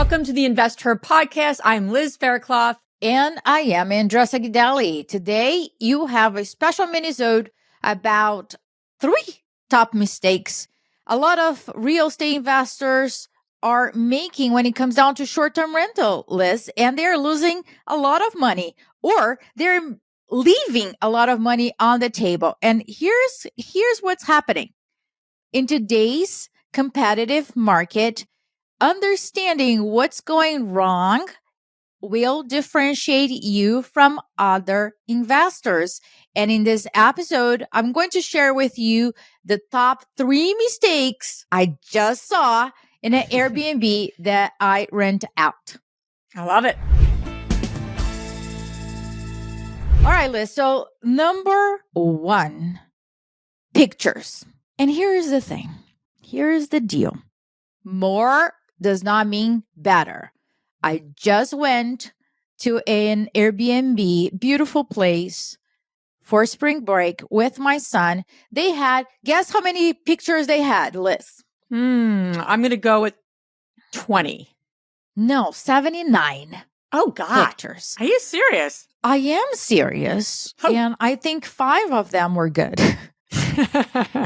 Welcome to the InvestHER podcast. I'm Liz Faircloth. And I am Andressa Gideli. Today, you have a special minisode about 3 top mistakes a lot of real estate investors are making when it comes down to short-term rental, Liz, and they're losing a lot of money, or they're leaving a lot of money on the table. And here's what's happening. In today's competitive market, understanding what's going wrong will differentiate you from other investors. And in this episode, I'm going to share with you the top 3 mistakes I just saw in an Airbnb that I rent out. I love it. All right, Liz. So number 1, pictures. And here's the thing. Here's the deal. More does not mean better. I just went to an Airbnb, beautiful place for spring break with my son. They had, guess how many pictures they had, Liz? I'm going to go with 20. No, 79. Oh, God. Pictures. Are you serious? I am serious. Oh. And I think 5 of them were good.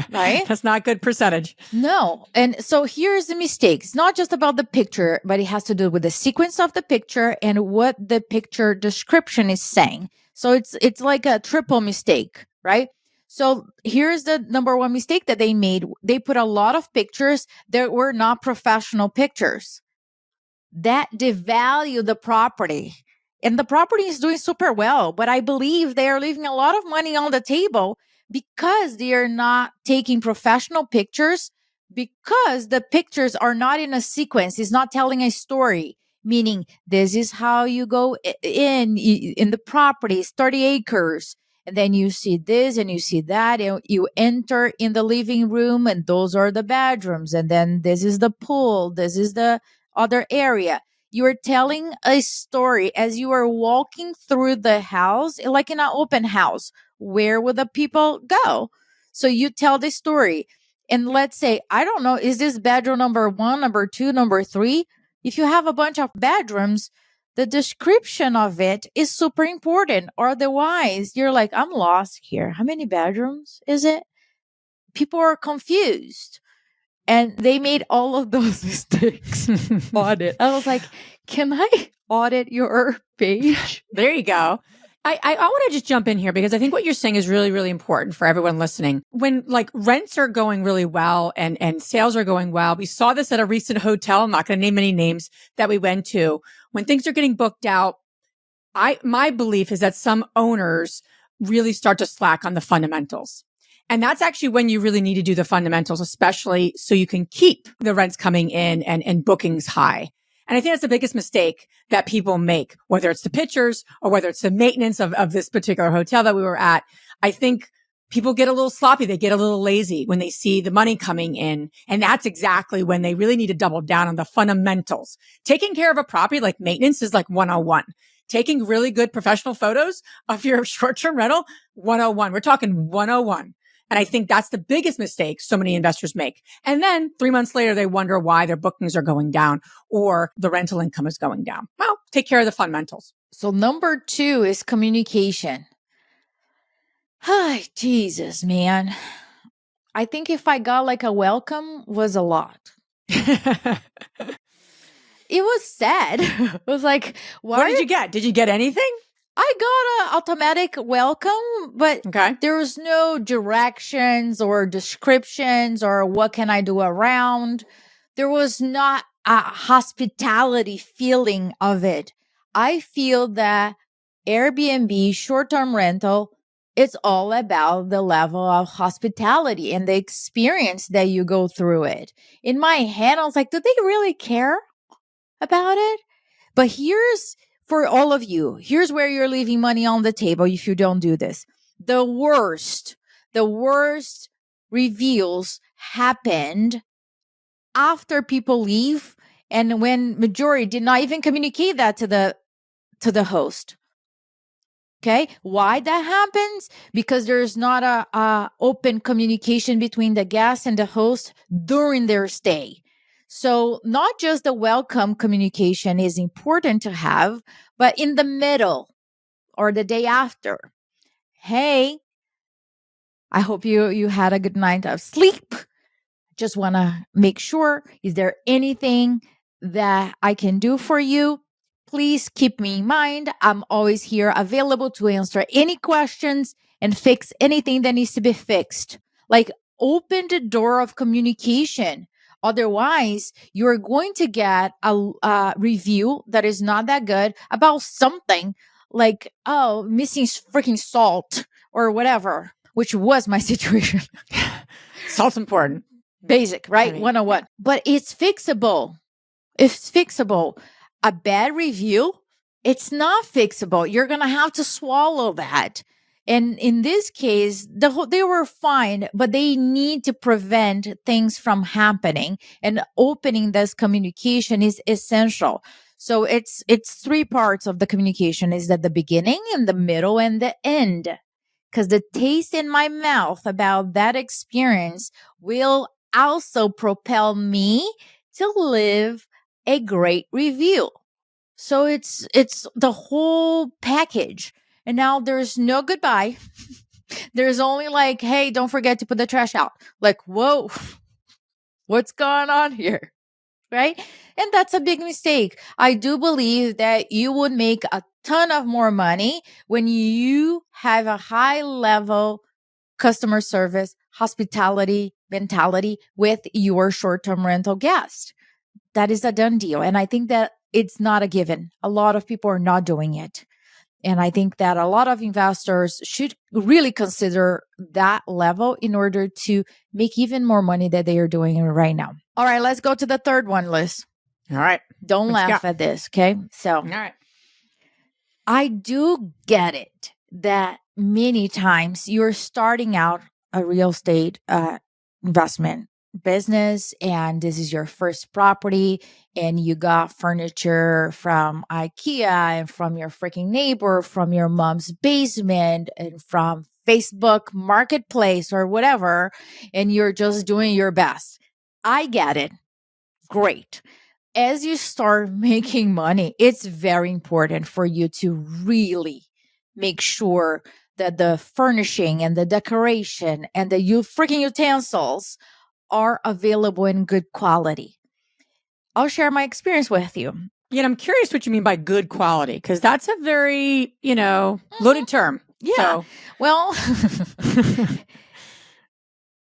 Right? That's not a good percentage. No. And so here's the mistake. It's not just about the picture, but it has to do with the sequence of the picture and what the picture description is saying. So it's like a triple mistake, right? So here's the number 1 mistake that they made. They put a lot of pictures that were not professional pictures. That devalue the property. And the property is doing super well, but I believe they are leaving a lot of money on the table because they are not taking professional pictures, because the pictures are not in a sequence. It's not telling a story, meaning this is how you go in the property. It's 30 acres. And then you see this and you see that. And you enter in the living room and those are the bedrooms. And then this is the pool. This is the other area. You are telling a story as you are walking through the house, like in an open house. Where would the people go? So you tell the story. And let's say, I don't know, is this bedroom number 1, number 2, number 3? If you have a bunch of bedrooms, the description of it is super important. Or otherwise, you're like, I'm lost here. How many bedrooms is it? People are confused. And they made all of those mistakes. Audit. I was like, can I audit your page? There you go. I want to just jump in here because I think what you're saying is really, really important for everyone listening. When like rents are going really well and sales are going well, we saw this at a recent hotel. I'm not going to name any names that we went to. When things are getting booked out, my belief is that some owners really start to slack on the fundamentals. And that's actually when you really need to do the fundamentals, especially so you can keep the rents coming in and bookings high. And I think that's the biggest mistake that people make, whether it's the pictures or whether it's the maintenance of this particular hotel that we were at. I think people get a little sloppy. They get a little lazy when they see the money coming in. And that's exactly when they really need to double down on the fundamentals. Taking care of a property like maintenance is like 101. Taking really good professional photos of your short-term rental, 101. We're talking 101. And I think that's the biggest mistake so many investors make. And then 3 months later, they wonder why their bookings are going down or the rental income is going down. Well, take care of the fundamentals. So number 2 is communication. Hi, Jesus, man. I think if I got like a welcome was a lot. It was sad. It was like, what did you get? Did you get anything? I got an automatic welcome, but there was no directions or descriptions or what can I do around. There was not a hospitality feeling of it. I feel that Airbnb short-term rental, it's all about the level of hospitality and the experience that you go through it. In my head, I was like, do they really care about it? But for all of you, here's where you're leaving money on the table if you don't do this. The worst reveals happened after people leave and when majority did not even communicate that to the host. Okay. Why that happens? Because there's not a open communication between the guest and the host during their stay. So not just the welcome communication is important to have, but in the middle or the day after. Hey, I hope you had a good night of sleep. Just want to make sure, is there anything that I can do for you? Please keep me in mind. I'm always here available to answer any questions and fix anything that needs to be fixed. Like, open the door of communication. Otherwise, you're going to get a review that is not that good about something like, oh, missing freaking salt or whatever, which was my situation. Salt's important. Basic, right? I mean, 101. But it's fixable. It's fixable. A bad review, it's not fixable. You're going to have to swallow that. And in this case, they were fine, but they need to prevent things from happening. And opening this communication is essential. So it's three parts of the communication: is that the beginning and the middle and the end. Because the taste in my mouth about that experience will also propel me to live a great review. So it's the whole package. And now there's no goodbye. There's only like, hey, don't forget to put the trash out. Like, whoa, what's going on here? Right? And that's a big mistake. I do believe that you would make a ton of more money when you have a high level customer service, hospitality mentality with your short-term rental guest. That is a done deal. And I think that it's not a given. A lot of people are not doing it. And I think that a lot of investors should really consider that level in order to make even more money that they are doing right now. All right, let's go to the third one, Liz. all right. Don't laugh at this, okay? So, All right. I do get it that many times you're starting out a real estate investment business and this is your first property and you got furniture from IKEA and from your freaking neighbor, from your mom's basement and from Facebook Marketplace or whatever, and you're just doing your best. I get it. Great. As you start making money, it's very important for you to really make sure that the furnishing and the decoration and the freaking utensils are available in good quality. I'll share my experience with you. Yeah, I'm curious what you mean by good quality, because that's a very, loaded term. Yeah. So. Well,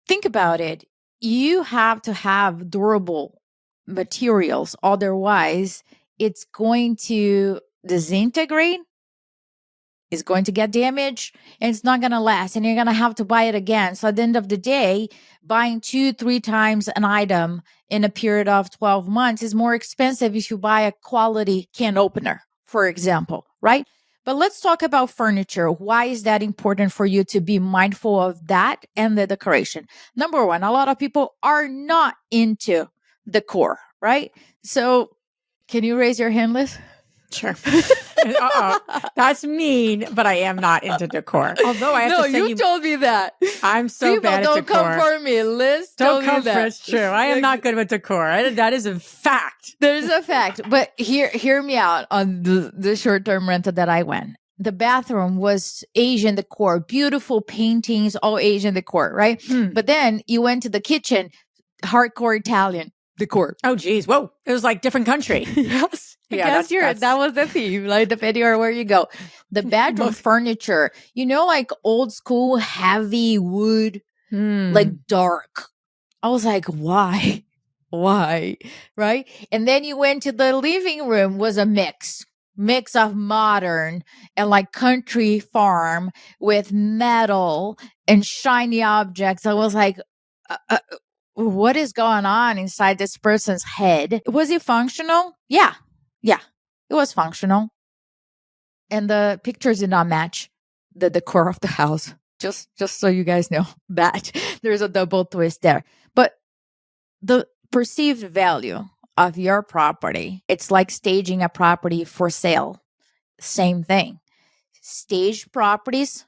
think about it. You have to have durable materials. Otherwise, it's going to disintegrate, it's going to get damaged, and it's not going to last. And you're going to have to buy it again. So at the end of the day, buying 2-3 times an item in a period of 12 months is more expensive if you buy a quality can opener, for example, right? But let's talk about furniture. Why is that important for you to be mindful of that and the decoration? Number one, a lot of people are not into decor, right? So can you raise your hand, Liz? Sure. That's mean, but I am not into decor. Although I have to say, you told me that. I'm so People bad at don't decor. come for me. Liz Don't told come me that. for it's true. I am not good with decor. That is a fact. There's a fact. But hear me out on the short-term rental that I went. The bathroom was Asian decor, beautiful paintings, all Asian decor, right? But then you went to the kitchen, hardcore Italian decor. Oh, geez. Whoa. It was like different country. Yes. Yeah, That was the theme, like depending on where you go. The bedroom furniture, like old school, heavy wood, like dark. I was like, why? Why? Right? And then you went to the living room, was a mix of modern and like country farm with metal and shiny objects. I was like, what is going on inside this person's head? Was it functional? Yeah, it was functional. And the pictures did not match the decor of the house. Just so you guys know that there's a double twist there. But the perceived value of your property, it's like staging a property for sale. Same thing. Staged properties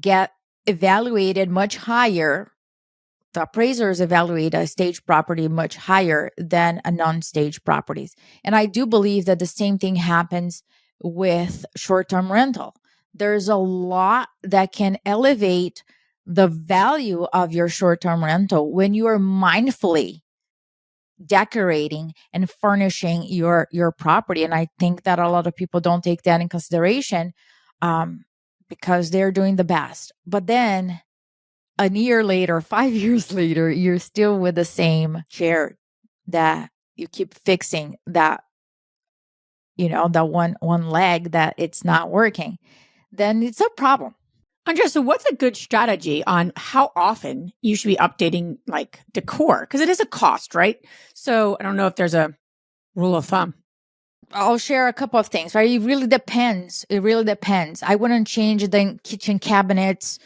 get evaluated much higher the appraisers evaluate a stage property much higher than a non-stage properties. And I do believe that the same thing happens with short-term rental. There's a lot that can elevate the value of your short-term rental when you are mindfully decorating and furnishing your property. And I think that a lot of people don't take that in consideration because they're doing the best. But then a year later, 5 years later, you're still with the same chair that you keep fixing that, that one leg that it's not working. Then it's a problem. Andrea, so what's a good strategy on how often you should be updating like decor? Because it is a cost, right? So I don't know if there's a rule of thumb. I'll share a couple of things, right? It really depends. I wouldn't change the kitchen cabinets,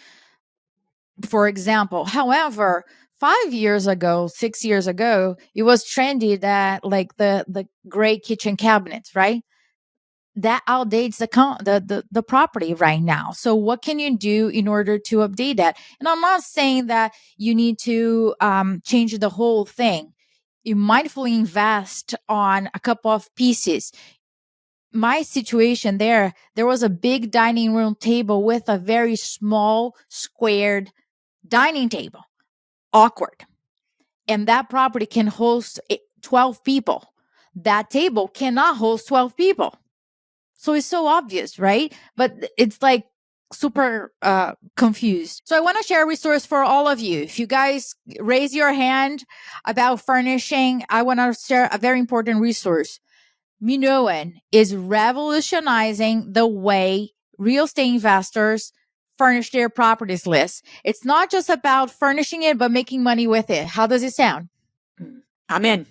for example. However, 5 years ago, 6 years ago, it was trendy that like the gray kitchen cabinets, right? That outdates the property right now. So what can you do in order to update that? And I'm not saying that you need to change the whole thing. You mindfully invest on a couple of pieces. My situation there was a big dining room table with a very small squared dining table. Awkward. And that property can host 12 people. That table cannot host 12 people. So it's so obvious, right? But it's like super confused. So I want to share a resource for all of you. If you guys raise your hand about furnishing, I want to share a very important resource. Minoan is revolutionizing the way real estate investors furnish their properties list. It's not just about furnishing it, but making money with it. How does it sound? I'm in.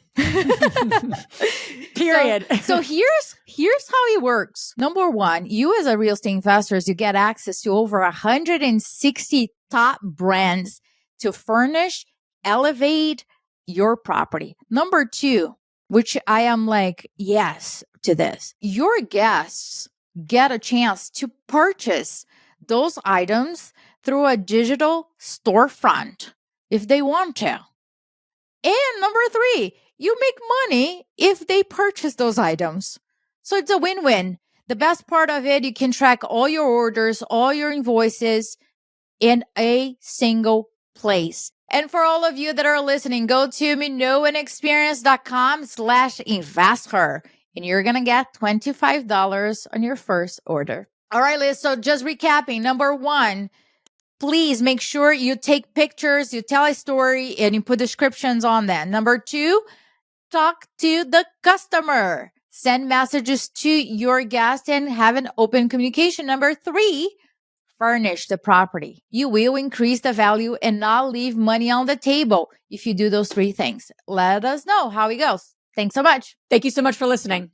Period. So here's how it works. Number one, you as a real estate investor, you get access to over 160 top brands to furnish, elevate your property. Number two, which I am like, yes to this. Your guests get a chance to purchase those items through a digital storefront if they want to. And number three, you make money if they purchase those items. So it's a win-win. The best part of it, you can track all your orders, all your invoices in a single place. And for all of you that are listening, go to minoanexperience.com/investher and you're going to get $25 on your first order. All right, Liz. So just recapping. Number one, please make sure you take pictures, you tell a story, and you put descriptions on that. Number two, talk to the customer. Send messages to your guest and have an open communication. Number three, furnish the property. You will increase the value and not leave money on the table if you do those three things. Let us know how it goes. Thanks so much. Thank you so much for listening.